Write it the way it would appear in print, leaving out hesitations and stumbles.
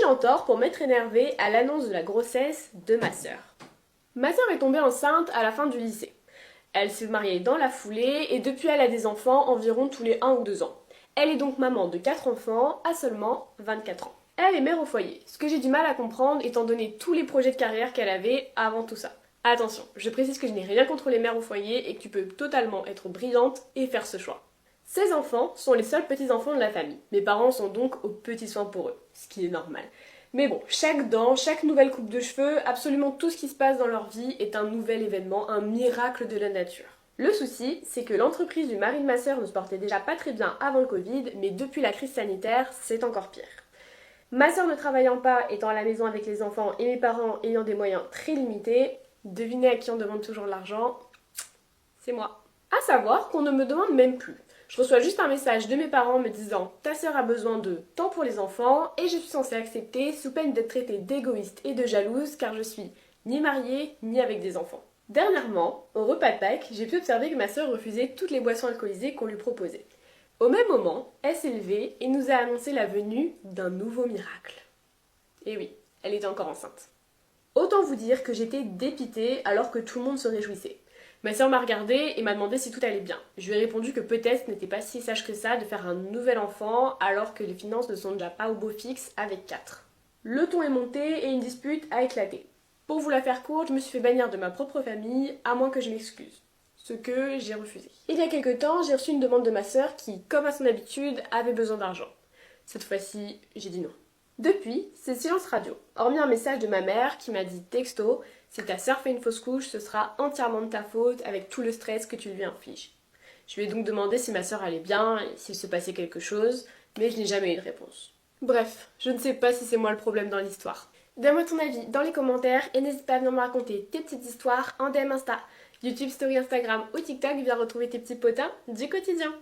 suis-je en tort pour m'être énervée à l'annonce de la grossesse de ma sœur? Ma sœur est tombée enceinte à la fin du lycée. Elle s'est mariée dans la foulée et depuis elle a des enfants environ tous les 1 ou 2 ans. Elle est donc maman de 4 enfants à seulement 24 ans. Elle est mère au foyer, ce que j'ai du mal à comprendre étant donné tous les projets de carrière qu'elle avait avant tout ça. Attention, je précise que je n'ai rien contre les mères au foyer et que tu peux totalement être brillante et faire ce choix. Ces enfants sont les seuls petits-enfants de la famille. Mes parents sont donc aux petits soins pour eux, ce qui est normal. Mais bon, chaque dent, chaque nouvelle coupe de cheveux, absolument tout ce qui se passe dans leur vie est un nouvel événement, un miracle de la nature. Le souci, c'est que l'entreprise du mari de ma sœur ne se portait déjà pas très bien avant le Covid, mais depuis la crise sanitaire, c'est encore pire. Ma sœur ne travaillant pas, étant à la maison avec les enfants et mes parents ayant des moyens très limités, devinez à qui on demande toujours l'argent? C'est moi. À savoir qu'on ne me demande même plus. Je reçois juste un message de mes parents me disant « Ta sœur a besoin de temps pour les enfants » et je suis censée accepter sous peine d'être traitée d'égoïste et de jalouse car je suis ni mariée ni avec des enfants. Dernièrement, au repas de Pâques, j'ai pu observer que ma sœur refusait toutes les boissons alcoolisées qu'on lui proposait. Au même moment, elle s'est levée et nous a annoncé la venue d'un nouveau miracle. Et oui, elle était encore enceinte. Autant vous dire que j'étais dépitée alors que tout le monde se réjouissait. Ma sœur m'a regardée et m'a demandé si tout allait bien. Je lui ai répondu que peut-être ce n'était pas si sage que ça de faire un nouvel enfant alors que les finances ne sont déjà pas au beau fixe avec 4. Le ton est monté et une dispute a éclaté. Pour vous la faire courte, je me suis fait bannir de ma propre famille à moins que je m'excuse. Ce que j'ai refusé. Il y a quelque temps, j'ai reçu une demande de ma sœur qui, comme à son habitude, avait besoin d'argent. Cette fois-ci, j'ai dit non. Depuis, c'est silence radio. Hormis un message de ma mère qui m'a dit texto « Si ta sœur fait une fausse couche, ce sera entièrement de ta faute avec tout le stress que tu lui infliges. » Je lui ai donc demandé si ma sœur allait bien et s'il se passait quelque chose, mais je n'ai jamais eu de réponse. Bref, je ne sais pas si c'est moi le problème dans l'histoire. Donne-moi ton avis dans les commentaires et n'hésite pas à venir me raconter tes petites histoires en DM Insta, YouTube Story Instagram ou TikTok, viens retrouver tes petits potins du quotidien.